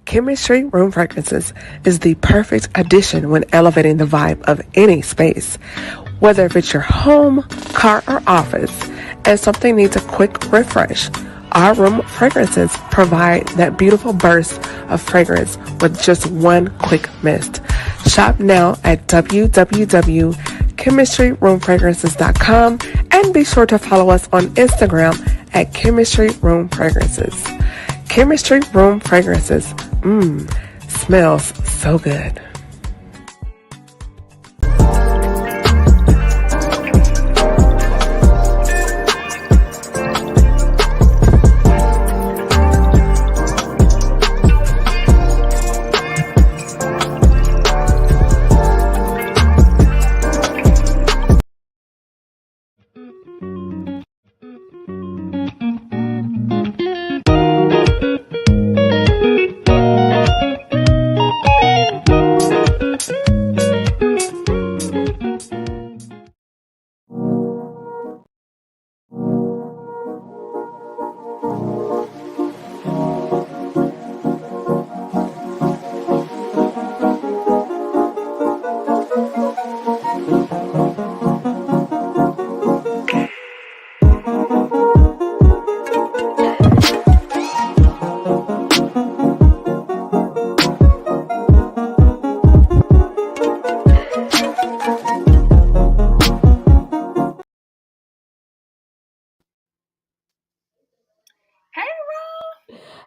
Chemistry Room Fragrances is the perfect addition when elevating the vibe of any space. Whether if it's your home, car, or office, and something needs a quick refresh, our room fragrances provide that beautiful burst of fragrance with just one quick mist. Shop now at www.chemistryroomfragrances.com and be sure to follow us on Instagram at Chemistry Room Fragrances. Chemistry Room Fragrances. Smells so good.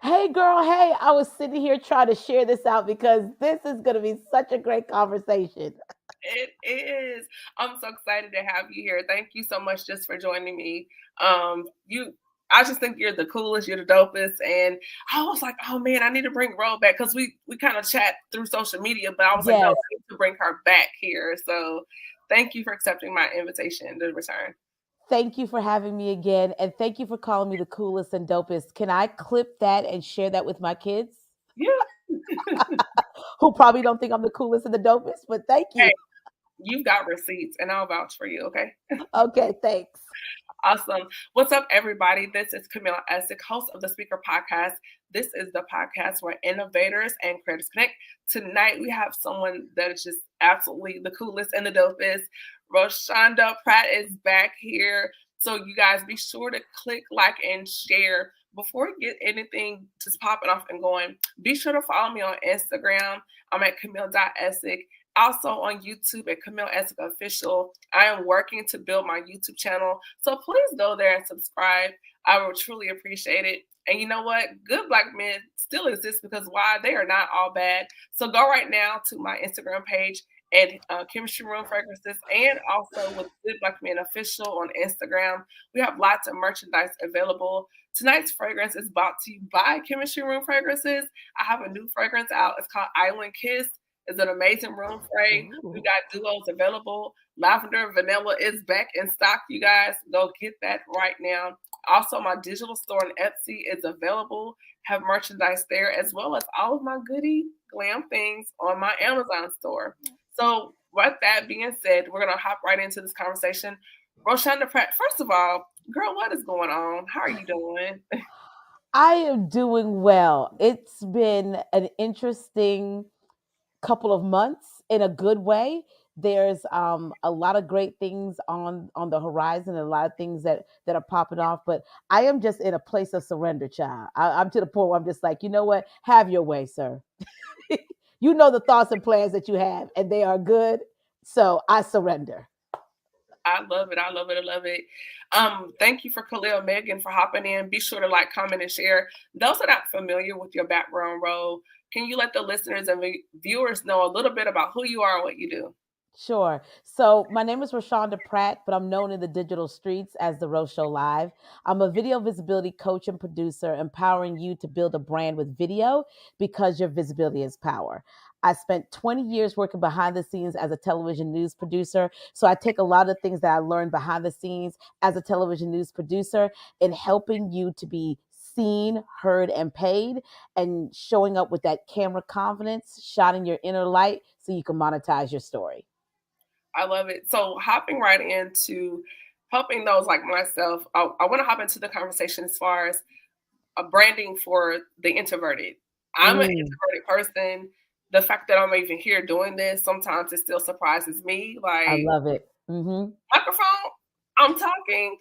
Hey, girl. Hey, I was sitting here trying to share this out because this is going to be such a great conversation. It is. I'm so excited to have you here. Thank you so much just for joining me. I just think you're the coolest, you're the dopest, and I was like, oh man, I need to bring Ro back because we kind of chat through social media, but I was like, no, I Yes. need to bring her back here. So thank you for accepting my invitation to return. Thank you for having me again. And thank you for calling me the coolest and dopest. Can I clip that and share that with my kids Yeah. who probably don't think I'm the coolest and the dopest? But thank Hey, you. you've got receipts, and I'll vouch for you. Okay. Okay, thanks. Awesome. What's up, everybody? This is Camille Essick, host of the Speaker Podcast. This is the podcast where innovators and creators connect. Tonight, we have someone that is just absolutely the coolest and the dopest. Roshanda Pratt is back here. So, you guys be sure to click, like, and share. Before we get anything just popping off and going, be sure to follow me on Instagram. I'm at Camille.Essick. Also on YouTube at Camille Essick Official. I am working to build my YouTube channel. So please go there and subscribe. I would truly appreciate it. And you know what? Good Black men still exist because why? They are not all bad. So go right now to my Instagram page at Chemistry Room Fragrances and also with Good Black Men Official on Instagram. We have lots of merchandise available. Tonight's fragrance is brought to you by Chemistry Room Fragrances. I have a new fragrance out. It's called Island Kiss. It's an amazing room spray. We've Ooh. got duos available. Lavender Vanilla is back in stock, you guys. Go get that right now. Also, my digital store on Etsy is available. Have merchandise there as well as all of my goody glam things on my Amazon store. So, with that being said, we're going to hop right into this conversation. Roshanda Pratt, first of all, girl, what is going on? How are you doing? I am doing well. It's been an interesting couple of months in a good way. There's a lot of great things on the horizon, and a lot of things that are popping off. But I am just in a place of surrender, child. I'm to the point where I'm just like, you know what? Have your way, sir. You know the thoughts and plans that you have, and they are good. So I surrender. I love it. I love it. I love it. Thank you for Khalil Megan for hopping in. Be sure to like, comment, and share. Those that are not familiar with your background role, can you let the listeners and viewers know a little bit about who you are and what you do? Sure. So my name is Roshanda Pratt, but I'm known in the digital streets as the Rose Show Live. I'm a video visibility coach and producer, empowering you to build a brand with video because your visibility is power. I spent 20 years working behind the scenes as a television news producer. So I take a lot of things that I learned behind the scenes as a television news producer in helping you to be seen, heard, and paid, and showing up with that camera confidence, shining your inner light so you can monetize your story. I love it. So hopping right into helping those like myself, I want to hop into the conversation as far as branding for the introverted. I'm an Mm, introverted person. The fact that I'm even here doing this, sometimes it still surprises me. I Like, love it. Mm-hmm. microphone, I'm talking,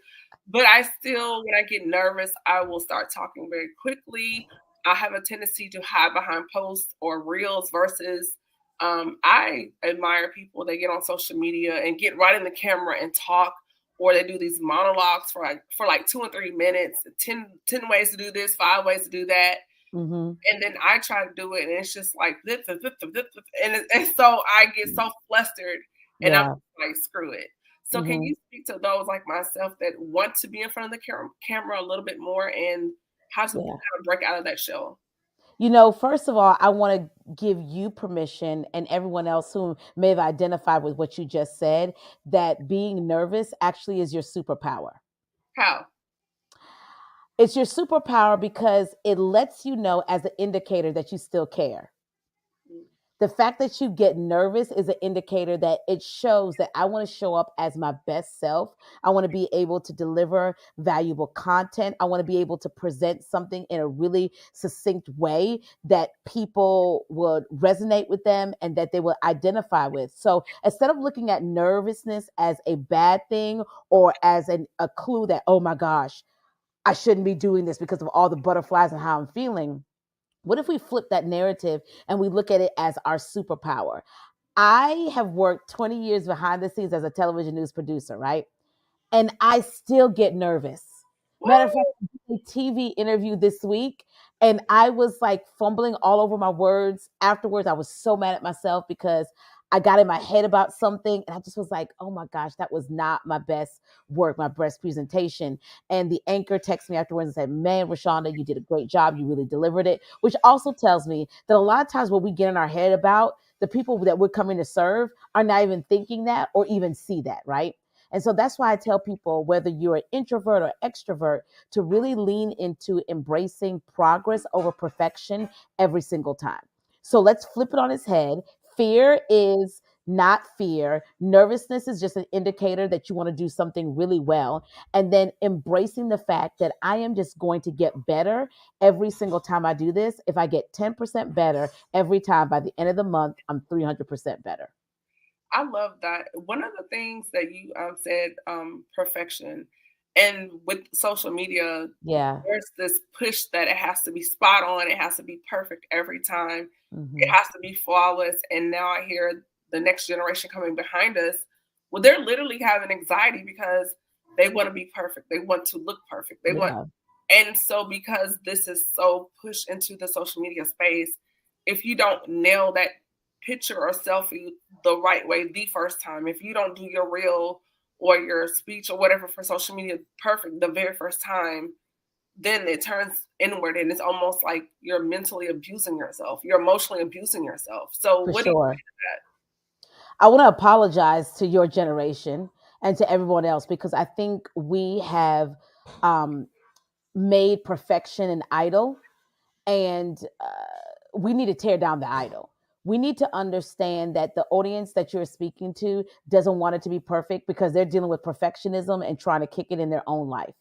but I still, when I get nervous, I will start talking very quickly. I have a tendency to hide behind posts or reels versus I admire people that get on social media and get right in the camera and talk, or they do these monologues for like 2 or 3 minutes, 10 ways to do this, 5 ways to do that. Mm-hmm. And then I try to do it, and it's just like this, and so I get so flustered, and I'm Yeah. like, screw it. So, can Mm-hmm. you speak to those like myself that want to be in front of the camera a little bit more, and how to kind Yeah. of break out of that shell? First of all, I want to give you permission and everyone else who may have identified with what you just said that being nervous actually is your superpower. How? It's your superpower because it lets you know as an indicator that you still care. Mm. The fact that you get nervous is an indicator that it shows that I want to show up as my best self. I want to be able to deliver valuable content. I want to be able to present something in a really succinct way that people would resonate with them and that they will identify with. So instead of looking at nervousness as a bad thing or as a clue that, oh my gosh, I shouldn't be doing this because of all the butterflies and how I'm feeling, what if we flip that narrative and we look at it as our superpower? I have worked 20 years behind the scenes as a television news producer, right? And I still get nervous. Matter of fact, Woo! I did a TV interview this week and I was like fumbling all over my words. Afterwards, I was so mad at myself because I got in my head about something and I just was like, oh my gosh, that was not my best work, my best presentation. And the anchor texted me afterwards and said, man, Roshanda, you did a great job. You really delivered it, which also tells me that a lot of times what we get in our head about the people that we're coming to serve are not even thinking that or even see that, right? And so that's why I tell people, whether you're an introvert or extrovert, to really lean into embracing progress over perfection every single time. So let's flip it on its head. Fear is not fear. Nervousness is just an indicator that you want to do something really well. And then embracing the fact that I am just going to get better every single time I do this. If I get 10% better every time, by the end of the month, I'm 300% better. I love that. One of the things that you said, perfection, and with social media, Yeah. there's this push that it has to be spot on, it has to be perfect every time, it Hmm. has to be flawless. And now I hear the next generation coming behind us. Well, they're literally having anxiety because they want to be perfect. They want to look perfect. They want, Yeah. and so because this is so pushed into the social media space, if you don't nail that picture or selfie the right way the first time, if you don't do your reel or your speech or whatever for social media perfect the very first time, then it turns inward and it's almost like you're mentally abusing yourself. You're emotionally abusing yourself. So For what do you sure. think I want to apologize to your generation and to everyone else because I think we have um, made perfection an idol, and we need to tear down the idol. We need to understand that the audience that you're speaking to doesn't want it to be perfect because they're dealing with perfectionism and trying to kick it in their own life.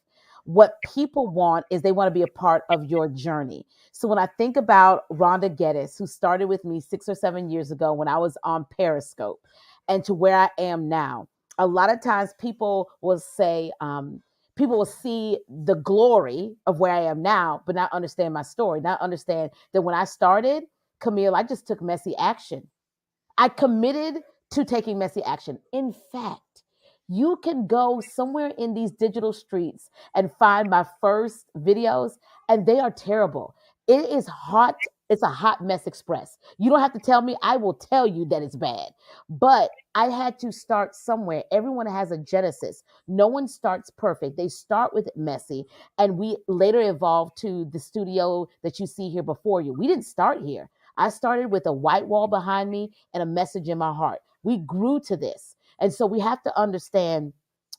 What people want is they want to be a part of your journey. So when I think about Rhonda Geddes, who started with me 6 or 7 years ago when I was on Periscope, and to where I am now, a lot of times people will see the glory of where I am now, but not understand my story, not understand that when I started, Camille, I just took messy action. I committed to taking messy action. In fact, you can go somewhere in these digital streets and find my first videos, and they are terrible. It is hot. It's a hot mess express. You don't have to tell me, I will tell you that it's bad. But I had to start somewhere. Everyone has a genesis. No one starts perfect. They start with it messy, and we later evolved to the studio that you see here before you. We didn't start here. I started with a white wall behind me and a message in my heart. We grew to this. And so we have to understand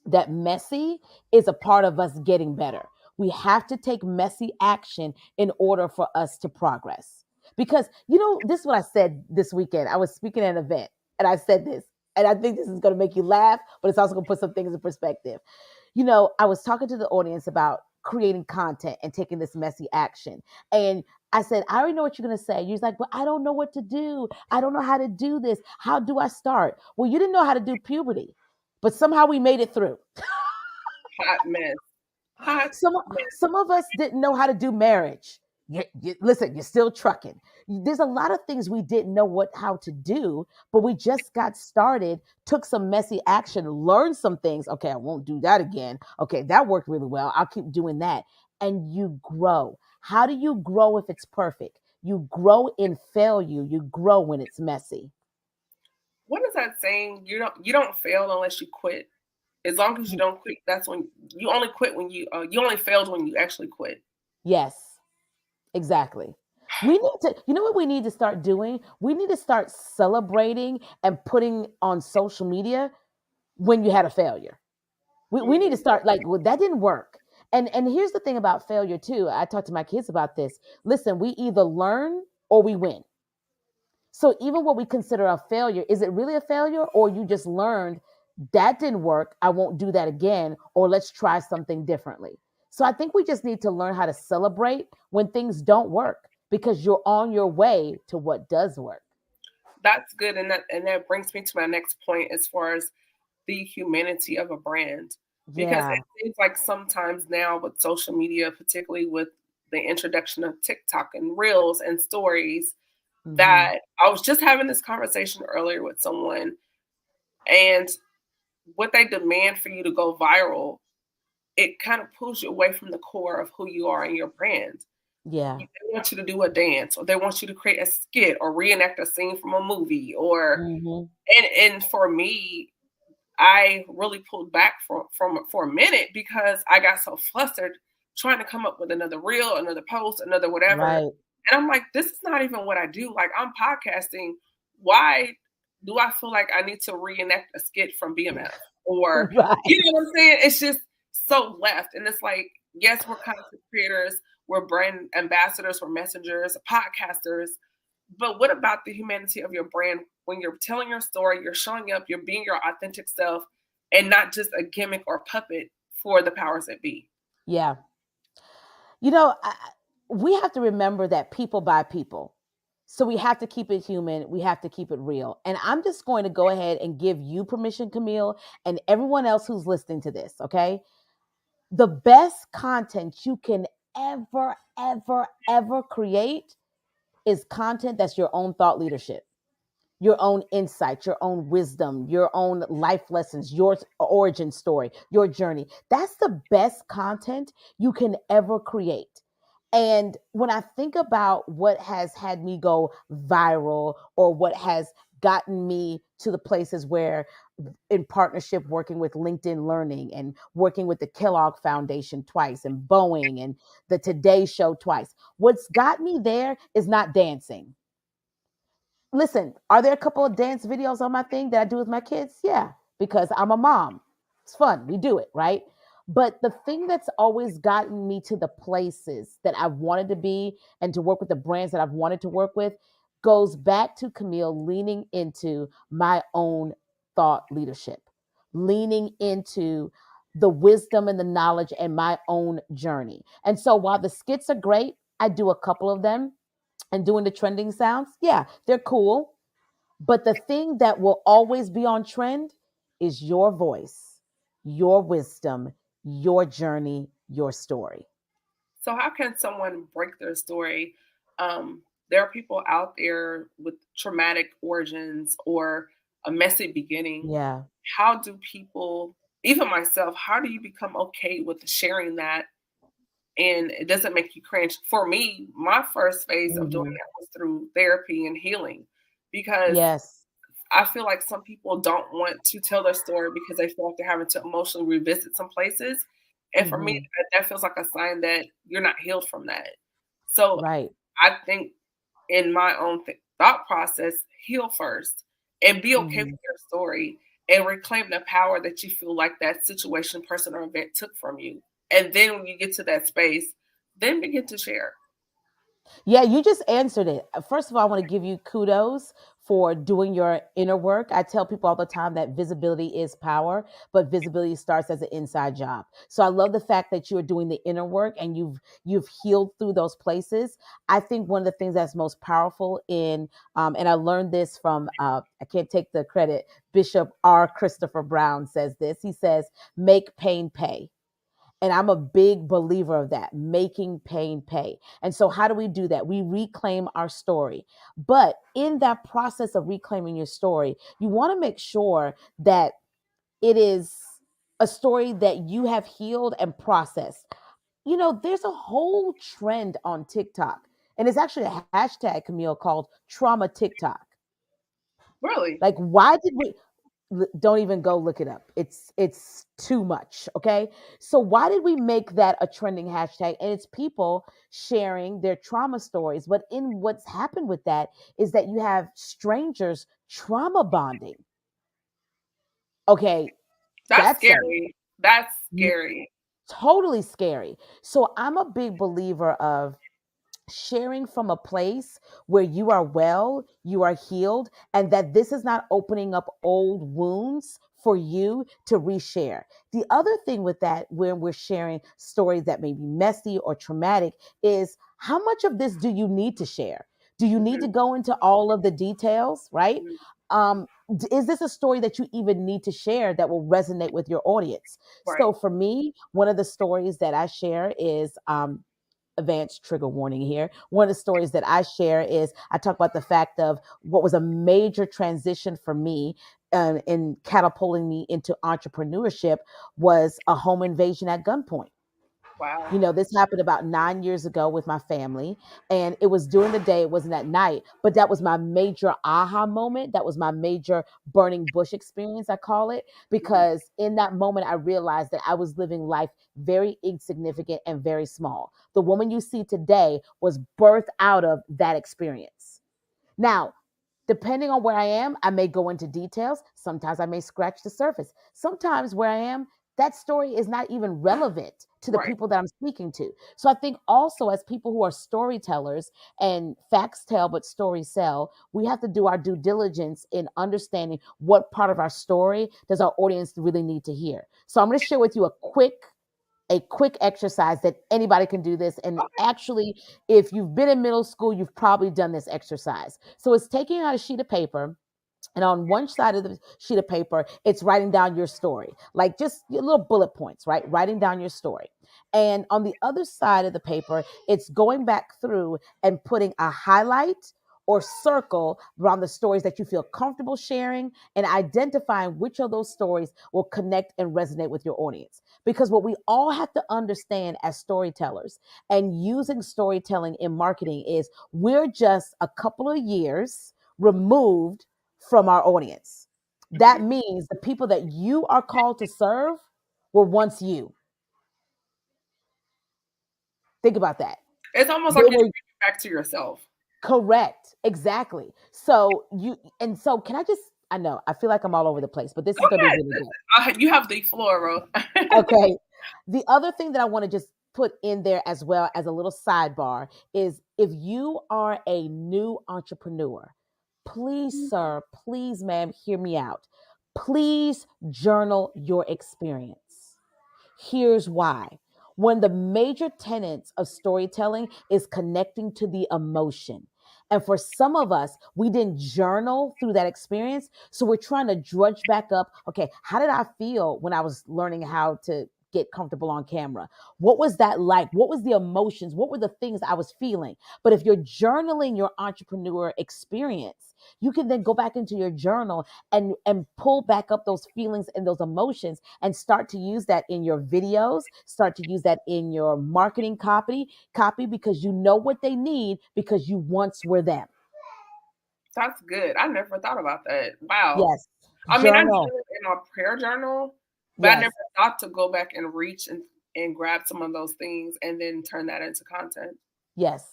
that messy is a part of us getting better. We have to take messy action in order for us to progress. Because, this is what I said this weekend. I was speaking at an event and I said this, and I think this is going to make you laugh, but it's also going to put some things in perspective. I was talking to the audience about creating content and taking this messy action. And I said, I already know what you're going to say. You're like, but I don't know what to do. I don't know how to do this. How do I start? Well, you didn't know how to do puberty, but somehow we made it through. Hot mess. Hot Some mess. some of us didn't know how to do marriage. Listen, you're still trucking. There's a lot of things we didn't know how to do, but we just got started, took some messy action, learned some things. Okay, I won't do that again. Okay, that worked really well. I'll keep doing that. And you grow. How do you grow if it's perfect? You grow in failure. You grow when it's messy. What is that saying? You don't fail unless you quit. As long as you don't quit, that's when you only quit when you only failed when you actually quit. Yes, exactly. We need to, you know what we need to start doing? We need to start celebrating and putting on social media when you had a failure. We need to Mhm. start like, well, that didn't work. And here's the thing about failure too. I talk to my kids about this. Listen, we either learn or we win. So even what we consider a failure, is it really a failure or you just learned that didn't work, I won't do that again, or let's try something differently. So I think we just need to learn how to celebrate when things don't work because you're on your way to what does work. That's good, and that brings me to my next point as far as the humanity of a brand, because Yeah. it seems like sometimes now with social media, particularly with the introduction of TikTok and Reels and stories, Hmm. that I was just having this conversation earlier with someone, and what they demand for you to go viral, it kind of pulls you away from the core of who you are and your brand. Yeah. They want you to do a dance, or they want you to create a skit or reenact a scene from a movie, or Hmm. and for me, I really pulled back for a minute because I got so flustered trying to come up with another reel, another post, another whatever. Right. And I'm like, this is not even what I do. Like, I'm podcasting. Why do I feel like I need to reenact a skit from BMF? Or, you Right. know what I'm saying? It's just so left. And it's like, yes, we're content creators, we're brand ambassadors, we're messengers, podcasters, but what about the humanity of your brand when you're telling your story, you're showing up, you're being your authentic self, and not just a gimmick or puppet for the powers that be? Yeah. You know, we have to remember that people buy people. So we have to keep it human. We have to keep it real. And I'm just going to go ahead and give you permission, Camille, and everyone else who's listening to this, okay? The best content you can ever create is content that's your own thought leadership, your own insight, your own wisdom, your own life lessons, your origin story, your journey. That's the best content you can ever create. And when I think about what has had me go viral or what has gotten me to the places where, in partnership working with LinkedIn Learning and working with the Kellogg Foundation twice and Boeing and the Today Show twice, what's got me there is not dancing. Listen, are there a couple of dance videos on my thing that I do with my kids? Yeah, because I'm a mom. It's fun. We do it, right? But the thing that's always gotten me to the places that I've wanted to be and to work with the brands that I've wanted to work with goes back to Camille leaning into my own thought leadership, leaning into the wisdom and the knowledge and my own journey. And so while the skits are great, I do a couple of them and doing the trending sounds, yeah, they're cool. But the thing that will always be on trend is your voice, your wisdom, your journey, your story. So, how can someone break their story? There are people out there with traumatic origins or a messy beginning. Yeah. How do people, even myself, how do you become okay with sharing that and it doesn't make you cringe? For me, my first phase of doing Hmm. that was through therapy and healing, because Yes. I feel like some people don't want to tell their story because they feel like they're having to emotionally revisit some places. And for me, Hmm. that feels like a sign that you're not healed from that. So Right. I think in my own thought process, heal first and be okay Hmm. with your story and reclaim the power that you feel like that situation, person, or event took from you. And then when you get to that space, then begin to share. Yeah, you just answered it. First of all, I want to give you kudos for doing your inner work. I tell people all the time that visibility is power, but visibility starts as an inside job. So I love the fact that you're doing the inner work and you've healed through those places. I think one of the things that's most powerful in and I learned this from I can't take the credit. Bishop R. Christopher Brown says this. He says, "Make pain pay." And I'm a big believer of that, making pain pay. And so, how do we do that? We reclaim our story. But in that process of reclaiming your story, you want to make sure that it is a story that you have healed and processed. You know, there's a whole trend on TikTok, and it's actually a hashtag, Camille, called trauma TikTok. Really? Like, why did we? Don't even go look it up. It's too much. Okay. So why did we make that a trending hashtag? And it's people sharing their trauma stories. But in what's happened with that is that you have strangers trauma bonding. Okay. That's That's scary. That's scary. totally scary. So I'm a big believer of sharing from a place where you are well, you are healed, and that this is not opening up old wounds for you to reshare. The other thing with that, when we're sharing stories that may be messy or traumatic, is how much of this do you need to share? Do you need to Mhm. go into all of the details, right? Mhm. Is this a story that you even need to share that will resonate with your audience? Right. So for me, one of the stories that I share is advanced trigger warning here. One of the stories that I share is I talk about the fact of what was a major transition for me in catapulting me into entrepreneurship was a home invasion at gunpoint. Wow. You know, this happened about 9 years ago with my family, and it was during the day, it wasn't at night, but that was my major aha moment. That was my major burning bush experience, I call it, Mhm. because in that moment, I realized that I was living life very insignificant and very small. The woman you see today was birthed out of that experience. Now, depending on where I am, I may go into details. Sometimes I may scratch the surface. Sometimes where I am, that story is not even relevant to the Right. people that I'm speaking to. So I think also, as people who are storytellers, and facts tell, but stories sell, we have to do our due diligence in understanding what part of our story does our audience really need to hear. So I'm going to share with you a quick exercise that anybody can do this. And Okay. actually, if you've been in middle school, you've probably done this exercise. So it's taking out a sheet of paper, and on one side of the sheet of paper, it's writing down your story, like just your little bullet points, right? Writing down your story. And on the other side of the paper, it's going back through and putting a highlight or circle around the stories that you feel comfortable sharing and identifying which of those stories will connect and resonate with your audience. Because what we all have to understand as storytellers and using storytelling in marketing is we're just a couple of years removed from our audience. That Mhm. means the people that you are called to serve were once you. Think about that. It's almost They like you're were speaking back to yourself. correct. Exactly. So can I just, I know, I feel like I'm all over the place, but this Go is going to be ahead. really good. You have the floor, Rose. Okay. The other thing that I want to just put in there as well as a little sidebar is if you are a new entrepreneur, please, sir, please, ma'am, hear me out. Please journal your experience. Here's why. One of the major tenets of storytelling is connecting to the emotion. And for some of us, we didn't journal through that experience. So we're trying to drudge back up. Okay, how did I feel when I was learning how to get comfortable on camera? What was that like? What was the emotions? What were the things I was feeling? But if you're journaling your entrepreneur experience, you can then go back into your journal and pull back up those feelings and those emotions and start to use that in your videos, start to use that in your marketing copy because you know what they need because you once were them. That's good. I never thought about that. Wow. Yes. I mean, I Journal. knew it in my prayer journal, but I never Yes. thought to go back and reach and grab some of those things and then turn that into content. Yes.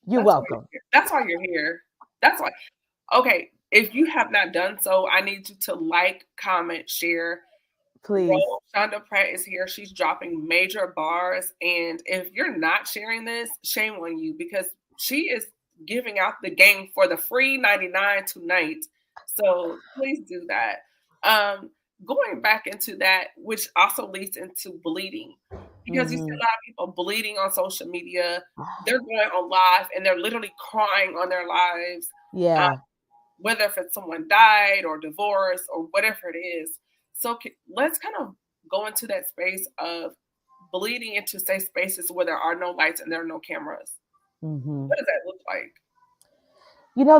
You're That's why you're welcome. here. That's why you're here. That's why. Okay, if you have not done so, I need you to like, comment, share. Please. Roshanda Pratt is here. She's dropping major bars, and if you're not sharing this, shame on you because she is giving out the game for the free 99 tonight. So please do that. Um, Going back into that, which also leads into bleeding, because you see a Mm-hmm. lot of people bleeding on social media. They're going on live and they're literally crying on their lives, uh, Yeah. whether if it's someone died or divorced or whatever it is. So let's kind of go into that space of bleeding into safe spaces where there are no lights and there are no cameras. Mm-hmm. What does that look like?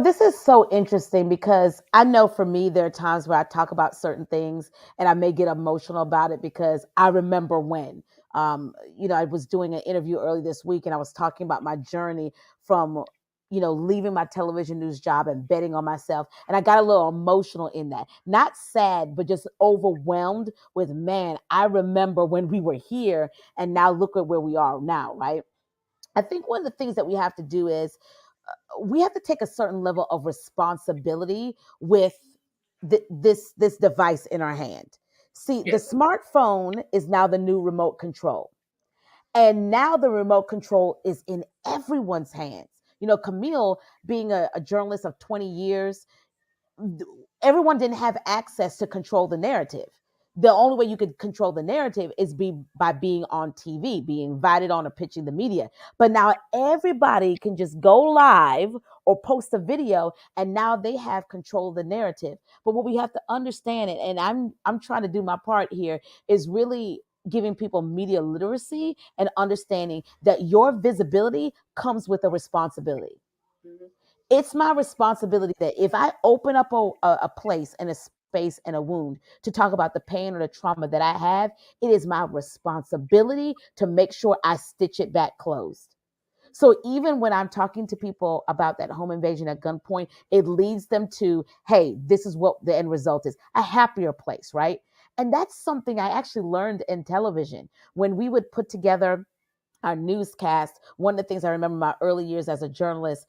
This is so interesting because I know for me, there are times where I talk about certain things and I may get emotional about it because I remember when. I was doing an interview early this week and I was talking about my journey from, leaving my television news job and betting on myself. And I got a little emotional in that. Not sad, but just overwhelmed with, man, I remember when we were here and now look at where we are now, right? I think one of the things that we have to do is we have to take a certain level of responsibility with this device in our hand. See, the Yes. smartphone is now the new remote control. And now the remote control is in everyone's hands. Camille, being a journalist of 20 years, everyone didn't have access to control the narrative. The only way you could control the narrative is by being on TV, being invited on or pitching the media. But now everybody can just go live or post a video, and now they have control of the narrative. But what we have to understand, and I'm trying to do my part here, is really giving people media literacy and understanding that your visibility comes with a responsibility. Mhm. It's my responsibility that if I open up a place and a space and a wound to talk about the pain or the trauma that I have, it is my responsibility to make sure I stitch it back closed. So even when I'm talking to people about that home invasion at gunpoint, it leads them to, hey, this is what the end result is, a happier place, right? And that's something I actually learned in television when we would put together our newscast. One of the things I remember my early years as a journalist,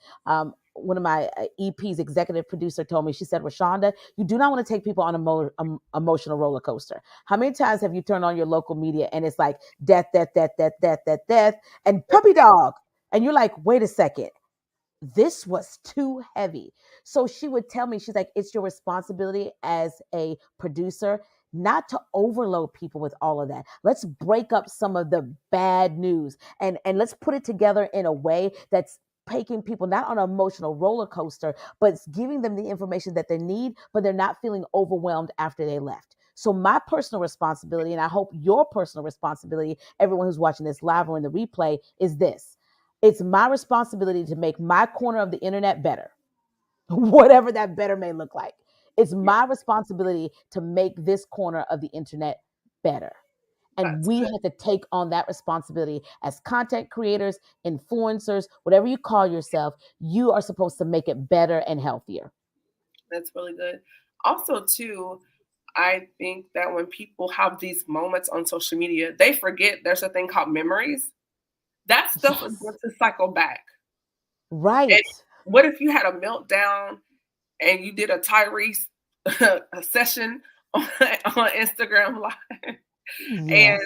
one of my EP's executive producer told me, she said, Roshanda, you do not want to take people on a emotional roller coaster. How many times have you turned on your local media and it's like death, death, death, death, death, death, death, and puppy dog? And you're like, wait a second, this was too heavy. So she would tell me, she's like, it's your responsibility as a producer not to overload people with all of that. Let's break up some of the bad news and let's put it together in a way that's taking people not on an emotional roller coaster, but it's giving them the information that they need, but they're not feeling overwhelmed after they left. So my personal responsibility, and I hope your personal responsibility, everyone who's watching this live or in the replay, is this: it's my responsibility to make my corner of the internet better, whatever that better may look like. It's Yeah, my responsibility to make this corner of the internet better. And that's we good. have to take on that responsibility as content creators, influencers, whatever you call yourself. You are supposed to make it better and healthier. That's really good. Also, too, I think that when people have these moments on social media, they forget there's a thing called memories. That stuff is Yes. going to cycle back. And Right. what if you had a meltdown and you did a Tyrese a session on Instagram Live, and Yes.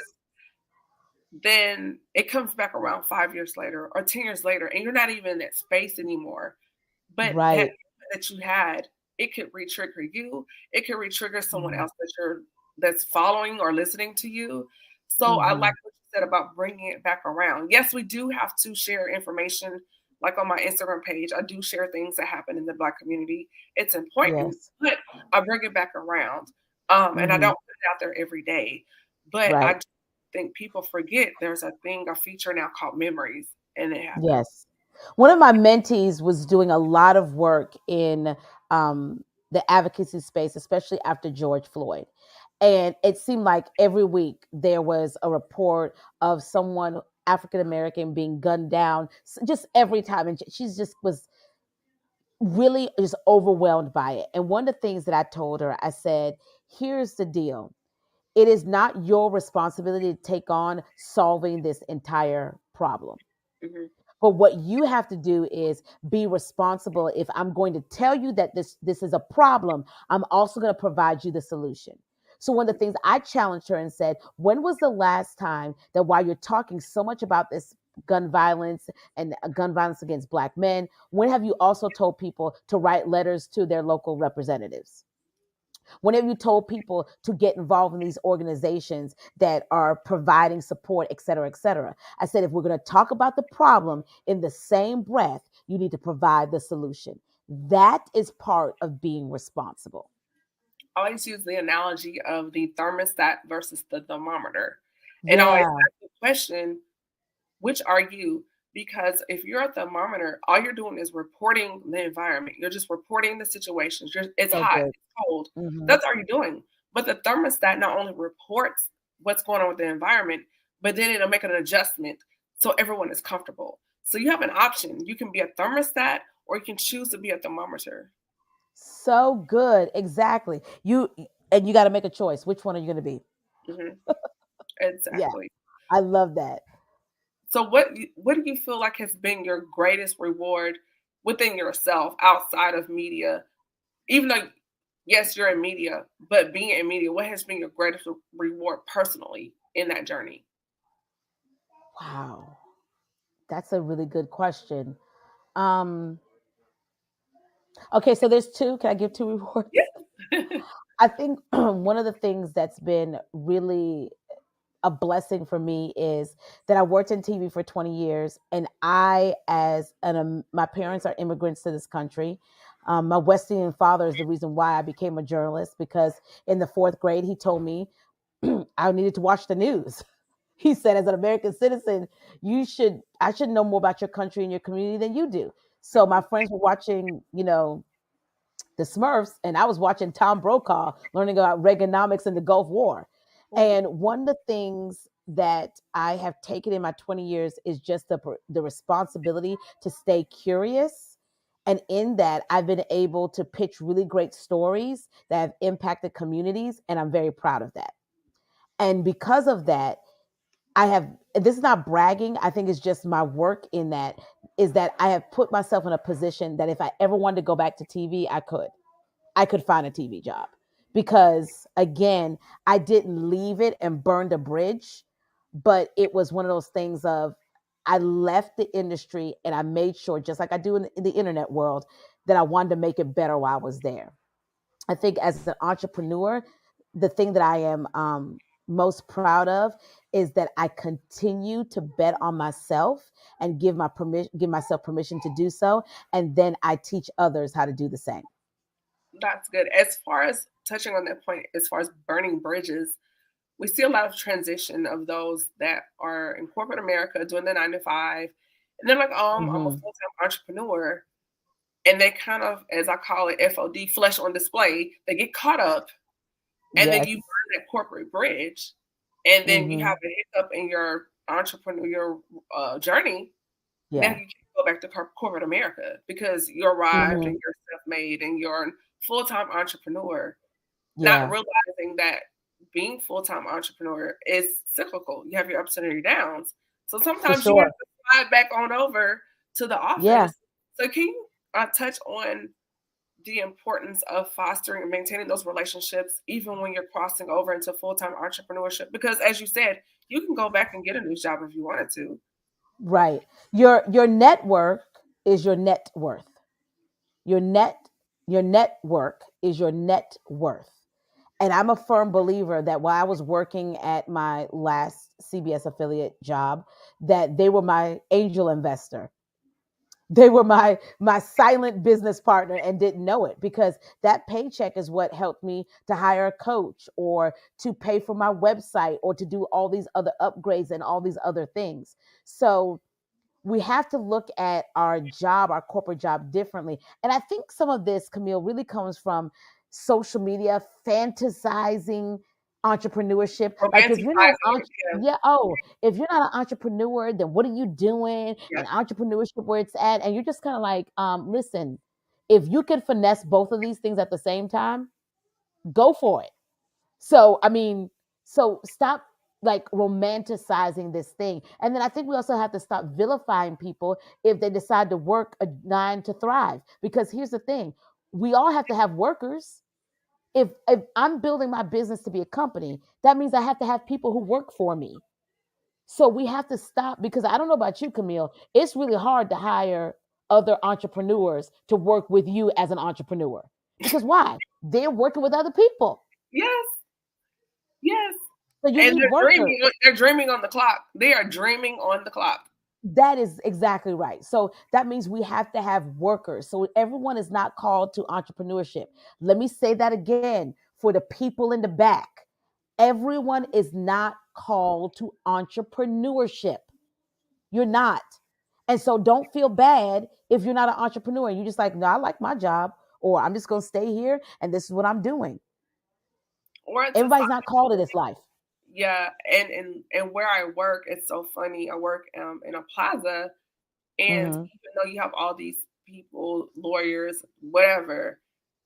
then it comes back around 5 years later or 10 years later, and you're not even in that space anymore. But Right. that you had, it could re-trigger you. It could re-trigger someone Mm-hmm. else that's following or listening to you. So I Mm-hmm. like what you said about bringing it back around. Yes, we do have to share information. Like on my Instagram page, I do share things that happen in the Black community. It's important, Yes. but I bring it back around. And I Mm-hmm. don't put it out there every day. But I Right. do think people forget there's a feature now called memories, and it happens. Yes. One of my mentees was doing a lot of work in the advocacy space, especially after George Floyd. And it seemed like every week there was a report of someone African American being gunned down, just every time. And she's just was really just overwhelmed by it. And one of the things that I told her, I said, here's the deal: it is not your responsibility to take on solving this entire problem. Mhm. But what you have to do is be responsible. If I'm going to tell you that this is a problem, I'm also going to provide you the solution. So one of the things I challenged her and said, when was the last time that while you're talking so much about this gun violence and gun violence against Black men, when have you also told people to write letters to their local representatives? Whenever you told people to get involved in these organizations that are providing support, et cetera, et cetera. I said, if we're going to talk about the problem in the same breath, you need to provide the solution. That is part of being responsible. I always use the analogy of the thermostat versus the thermometer. And I always Yeah. ask the question, which are you? Because if you're a thermometer, all you're doing is reporting the environment. You're just reporting the situations. It's So hot, good. it's cold. Hmm. That's all you're doing. But the thermostat not only reports what's going on with the environment, but then it'll make an adjustment so everyone is comfortable. So you have an option. You can be a thermostat or you can choose to be a thermometer. So good. Exactly. You got to make a choice. Which one are you going to be? Hmm. Yeah. Exactly. I love that. So what do you feel like has been your greatest reward within yourself outside of media? Even though yes, you're in media, but being in media, what has been your greatest reward personally in that journey? Wow. That's a really good question. Um, okay, so there's two. Can I give two rewards? Yeah. I think one of the things that's been really a blessing for me is that I worked in TV for 20 years, and my parents are immigrants to this country. My West Indian father is the reason why I became a journalist because in the fourth grade he told me I needed to watch the news. He said, as an American citizen, I should know more about your country and your community than you do. So my friends were watching, the Smurfs, and I was watching Tom Brokaw, learning about Reaganomics and the Gulf War. Ooh, And one of the things that I have taken in my 20 years is just the responsibility to stay curious. And in that, I've been able to pitch really great stories that have impacted communities, and I'm very proud of that. And because of that, this is not bragging, I think it's just my work in that, is that I have put myself in a position that if I ever wanted to go back to TV, I could find a TV job because again, I didn't leave it and burned a bridge, but it was one of those things of I left the industry and I made sure, just like I do in the internet world, that I wanted to make it better while I was there. I think as an entrepreneur, the thing that I am most proud of is that I continue to bet on myself and give myself permission to do so, and then I teach others how to do the same. that's good. As far as touching on that point, as far as burning bridges, we see a lot of transition of those that are in corporate America doing the 9 to 5, and they're like, I'm a Hmm. full-time entrepreneur, and they kind of, as I call it, FOD, flesh on display. They get caught up, and then Yes. you burn that corporate bridge, and then you have Hmm. a hiccup in your entrepreneurial journey. Now you Yeah. can go back to corporate America because you arrived Hmm. and you're self-made and you're a full-time entrepreneur, not Yeah. realizing that being full-time entrepreneur is cyclical. You have your ups and your downs. So For sometimes you have sure. to slide back on over to the Yeah. office. So can you touch on the importance of fostering and maintaining those relationships even when you're crossing over into full-time entrepreneurship? Because as you said, you can go back and get a new job if you wanted to. Right. Your network is your net worth. Your your network is your net worth. And I'm a firm believer that while I was working at my last CBS affiliate job, that they were my angel investor. They were my silent business partner and didn't know it because that paycheck is what helped me to hire a coach or to pay for my website or to do all these other upgrades and all these other things. So we have to look at our corporate job differently. And I think some of this, Camille, really comes from social media fantasizing entrepreneurship. Like if you're not Romanticizing it. Yeah. yeah, oh, if you're not an entrepreneur, then what are you doing? Yeah. And entrepreneurship where it's at, and you're just kind of like, listen, if you can finesse both of these things at the same time, go for it. So, I mean, so stop like romanticizing this thing. And then I think we also have to stop vilifying people if they decide to work a nine to thrive. Because here's the thing, we all have to have workers. If I'm building my business to be a company, that means I have to have people who work for me. So we have to stop, because I don't know about you, Camille. It's really hard to hire other entrepreneurs to work with you as an entrepreneur. Because why? They're working with other people. Yes, yes. So you And need workers. they're dreaming on the clock. They are dreaming on the clock. That is exactly right. So that means we have to have workers. So everyone is not called to entrepreneurship. Let me say that again for the people in the back. Everyone is not called to entrepreneurship. You're not. And so don't feel bad if you're not an entrepreneur and you're just like, no, I like my job, or I'm just going to stay here and this is what I'm doing. Or it's a Everybody's not called to this life. yeah, and where I work, it's so funny. I work in a plaza, and Mm-hmm. even though you have all these people, lawyers, whatever,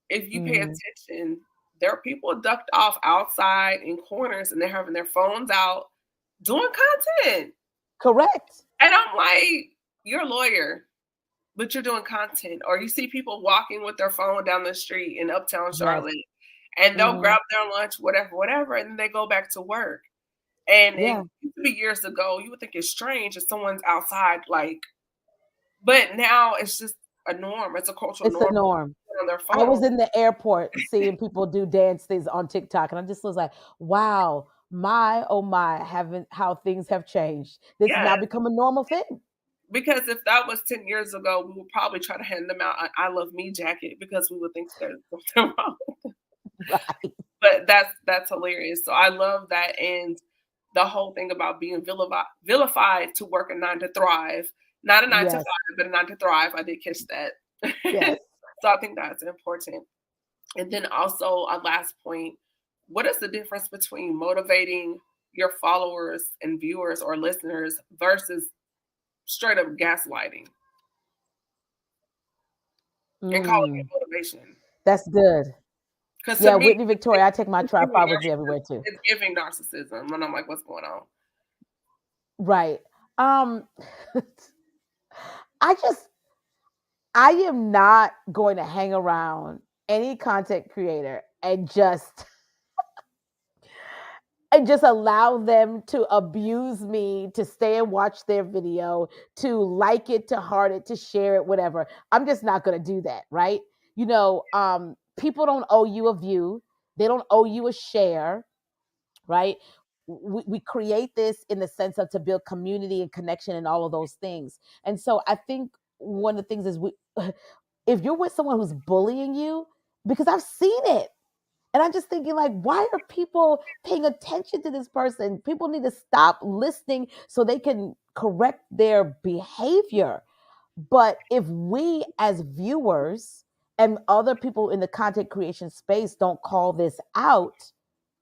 if you pay Mm-hmm. attention, there are people ducked off outside in corners, and they're having their phones out doing content. Correct. And I'm like, you're a lawyer, but you're doing content. Or you see people walking with their phone down the street in Uptown Yes. Charlotte, and they'll Mm-hmm. grab their lunch, whatever, whatever, and then they go back to work. And it Yeah. used to be years ago, you would think it's strange if someone's outside, like, but now it's just a norm. It's a cultural It's the norm norm. on their I was phone. in the airport seeing people do dance things on TikTok, and I just was like, wow, my oh my, haven't how things have changed. This has Yeah, now become a normal thing. because if that was 10 years ago, we would probably try to hand them out an I Love Me jacket because we would think there's something wrong. Right. But that's hilarious. So I love that, and the whole thing about being vilified to work a 9 to thrive, not a 9 to 5, Yes. but a 9 to thrive. I did catch that. Yes. So I think that's important. And then also a last point: what is the difference between motivating your followers and viewers or listeners versus straight up gaslighting and calling it Mm, motivation? that's good. Because to Yeah, me, Whitney Victoria, I take my it's giving tripod with me everywhere too. it's giving narcissism, and I'm like, what's going on? Right. Um, I just I am not going to hang around any content creator and just allow them to abuse me, to stay and watch their video, to like it, to heart it, to share it, whatever. I'm just not going to do that, right? People don't owe you a view. They don't owe you a share, right? We create this in the sense of to build community and connection and all of those things. And so I think one of the things is if you're with someone who's bullying you, because I've seen it, and I'm just thinking, like, why are people paying attention to this person? People need to stop listening so they can correct their behavior. But if we as viewers and other people in the content creation space don't call this out,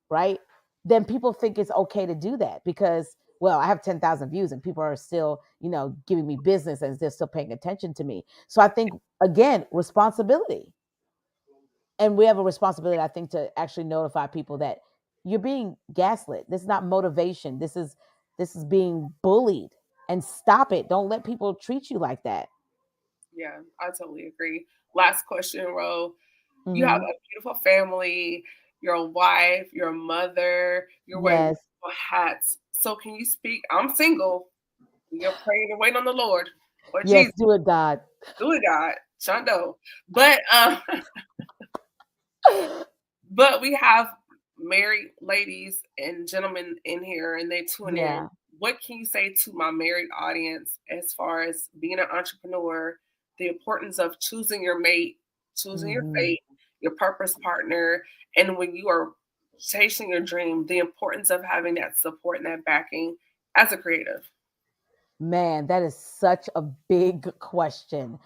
right? Then people think it's okay to do that because, well, I have 10,000 views and people are still, giving me business and they're still paying attention to me. So I think, again, responsibility. And we have a responsibility, I think, to actually notify people that you're being gaslit. This is not motivation. This is being bullied. And stop it. Don't let people treat you like that. Yeah, I totally agree. Last question, Ro. You have Hmm. a beautiful family, you're a wife, you're a mother, you're wearing Yes. multiple hats. So can you speak? I'm single. You're praying and waiting on the Lord or Yes. Jesus. Do it, God. Do it, God. Shondo. But but we have married ladies and gentlemen in here and they tune in. Yeah. What can you say to my married audience as far as being an entrepreneur, the importance of choosing your mate, choosing your Hmm. fate, your purpose partner, and when you are chasing your dream, the importance of having that support and that backing as a creative? Man, that is such a big question.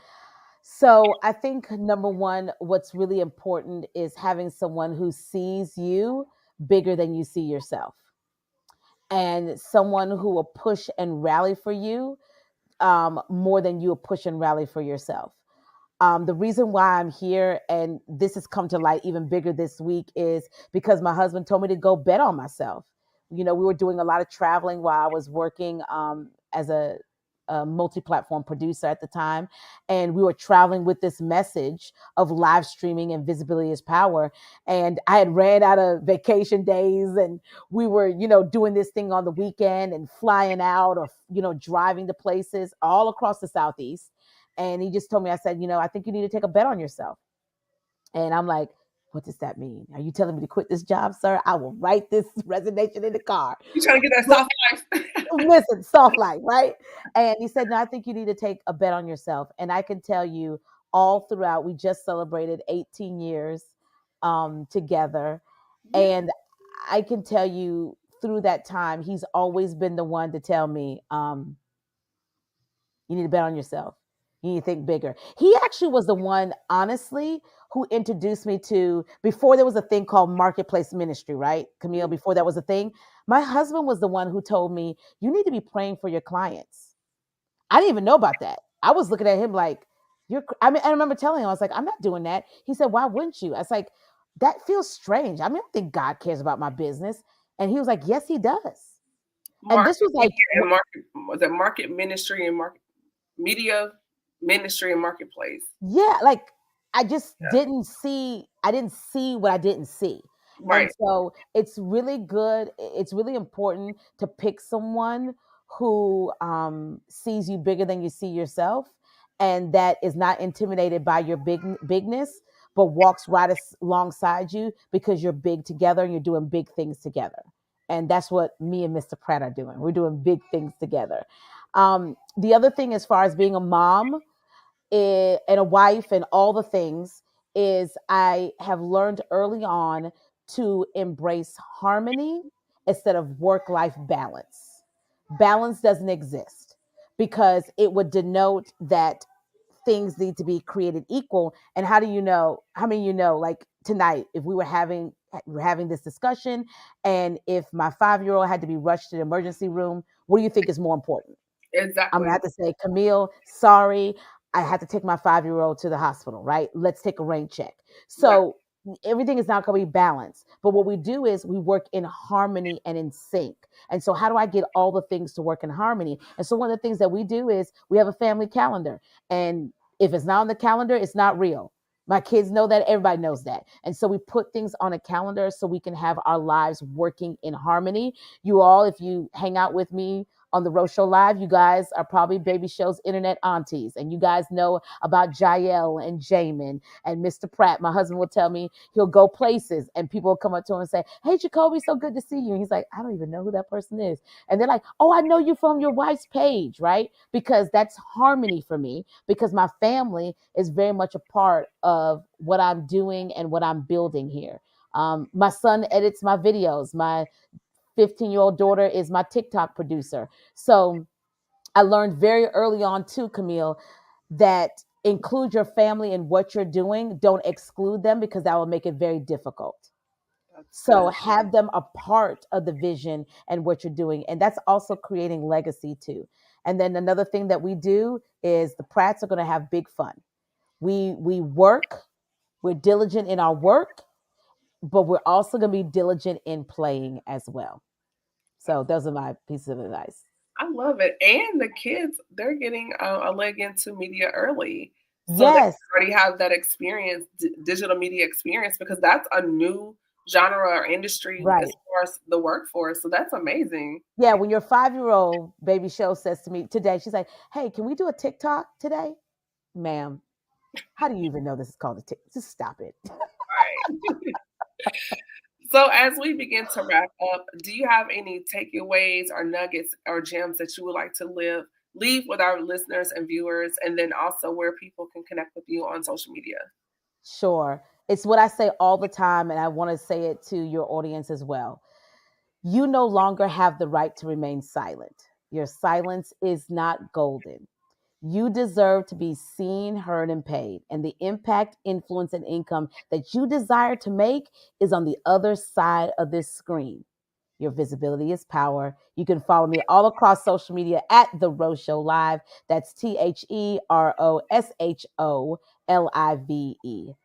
So I think number one, what's really important is having someone who sees you bigger than you see yourself, and someone who will push and rally for you more than you will push and rally for yourself. The reason why I'm here, and this has come to light even bigger this week, is because my husband told me to go bet on myself. We were doing a lot of traveling while I was working as a a multi-platform producer at the time, and we were traveling with this message of live streaming and visibility is power. And I had ran out of vacation days, and we were, doing this thing on the weekend and flying out, or driving to places all across the Southeast. And he just told me, I said, I think you need to take a bet on yourself. And I'm like, what does that mean? Are you telling me to quit this job, sir? I will write this resignation in the car. You trying to get that But soft life? listen, soft life, right? And he said, no, I think you need to take a bet on yourself. And I can tell you, all throughout, we just celebrated 18 years together. Yeah. And I can tell you, through that time, he's always been the one to tell me, you need to bet on yourself. You need to think bigger. He actually was the one, honestly, who introduced me to, before there was a thing called marketplace ministry, right? Camille, before that was a thing. My husband was the one who told me, you need to be praying for your clients. I didn't even know about that. I was looking at him like, I remember telling him, I was like, I'm not doing that. He said, why wouldn't you? I was like, that feels strange. I don't think God cares about my business. And he was like, yes, he does. And this Market was like, media and market ministry and market media ministry and marketplace. yeah, like I just Yeah. didn't see what I didn't see. And Right. so it's really good. It's really important to pick someone who sees you bigger than you see yourself, and that is not intimidated by your bigness, but walks right alongside you because you're big together and you're doing big things together. And that's what me and Mr. Pratt are doing. We're doing big things together. The other thing, as far as being a mom, and a wife and all the things, is I have learned early on to embrace harmony instead of work life balance. Balance doesn't exist because it would denote that things need to be created equal. And how do you know? How many like tonight, if we're having this discussion, and if my 5-year-old had to be rushed to the emergency room, what do you think is more important? I'm gonna Exactly. have to say, Camille, sorry, I had to take my 5-year-old to the hospital, right? Let's take a rain check. Right. So everything is not gonna be balanced. But what we do is we work in harmony and in sync. And so how do I get all the things to work in harmony? And so one of the things that we do is we have a family calendar. And if it's not on the calendar, it's not real. My kids know that, everybody knows that. And so we put things on a calendar so we can have our lives working in harmony. You all, if you hang out with me on the Rose Show Live, you guys are probably Baby Show's internet aunties, and you guys know about Jael and Jamin and Mr. Pratt. My husband will tell me he'll go places, and people will come up to him and say, "Hey, Jacoby, so good to see you." And he's like, "I don't even know who that person is." And they're like, "Oh, I know you from your wife's page," right? Because that's harmony for me, because my family is very much a part of what I'm doing and what I'm building here. My son edits my videos. My 15-year-old daughter is my TikTok producer. So I learned very early on too, Camille, that include your family in what you're doing. Don't exclude them, because that will make it very difficult. That's So good. have them a part of the vision and what you're doing. And that's also creating legacy too. And then another thing that we do is the Pratts are going to have big fun. We work, we're diligent in our work, but we're also going to be diligent in playing as well. So those are my pieces of advice. I love it. And the kids, they're getting a leg into media early. So they Yes, already have that experience, digital media experience, because that's a new genre or industry as right. far as the workforce. So that's amazing. Yeah, when your 5-year-old baby show says to me today, she's like, "Hey, can we do a TikTok today?" Ma'am, how do you even know this is called a TikTok? Just stop it. Right. So as we begin to wrap up, do you have any takeaways or nuggets or gems that you would like to leave with our listeners and viewers, and then also where people can connect with you on social media? Sure. It's what I say all the time, and I want to say it to your audience as well. You no longer have the right to remain silent. Your silence is not golden. You deserve to be seen, heard, and paid. And the impact, influence, and income that you desire to make is on the other side of this screen. Your visibility is power. You can follow me all across social media at The Rose Show Live. That's TheRosholive.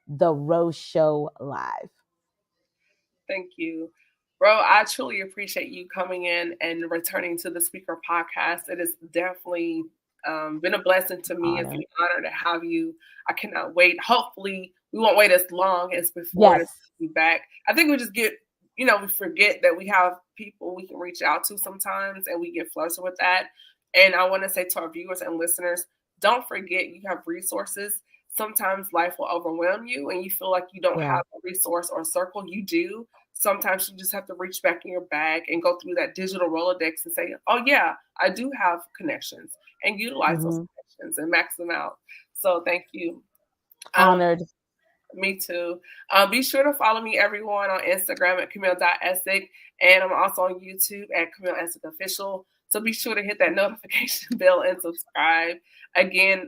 The Rose Show Live. Thank you. Bro, I truly appreciate you coming in and returning to the Speaker podcast. It is definitely been a blessing to me. It's an honor to have you. I cannot wait. Hopefully, we won't wait as long as before to be back. I think we just get, we forget that we have people we can reach out to sometimes, and we get flustered with that. And I want to say to our viewers and listeners, don't forget you have resources. Sometimes life will overwhelm you and you feel like you don't have a resource or circle. You do. Sometimes you just have to reach back in your bag and go through that digital Rolodex and say, oh, yeah, I do have connections, and utilize those connections and max them out. So thank you. Honored. Me too. Be sure to follow me, everyone, on Instagram at Camille.Essick. And I'm also on YouTube at Camille Essick Official. So be sure to hit that notification bell and subscribe. Again,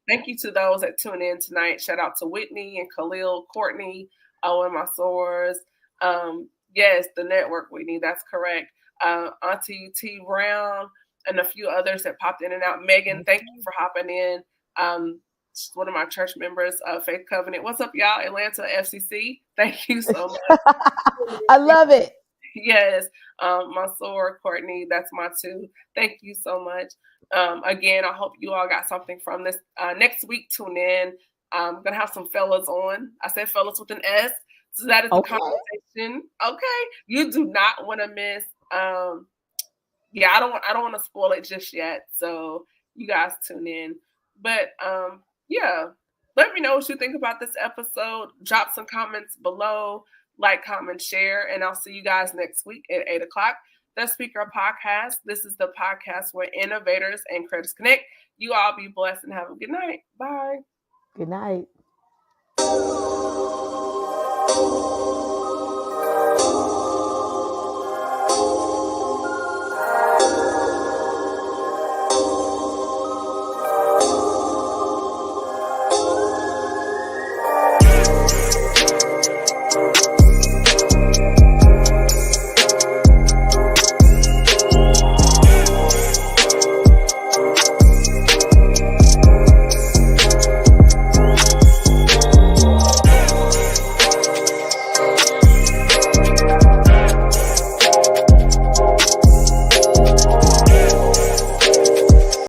thank you to those that tune in tonight. Shout out to Whitney and Khalil, Courtney, and my source. Yes, the network, Whitney, that's correct. Auntie T. Brown and a few others that popped in and out. Megan, thank you for hopping in. One of my church members of Faith Covenant. What's up, y'all? Atlanta FCC. Thank you so much. I love it. Yes. My soror, Courtney, that's my two. Thank you so much. Again, I hope you all got something from this. Next week, tune in. I'm going to have some fellas on. I said fellas with an S. So that is the conversation. Okay. You do not want to miss. I don't want to spoil it just yet. So you guys tune in. But let me know what you think about this episode. Drop some comments below. Like, comment, share, and I'll see you guys next week at 8 o'clock. The Speaker Podcast. This is the podcast where innovators and creators connect. You all be blessed and have a good night. Bye. Good night.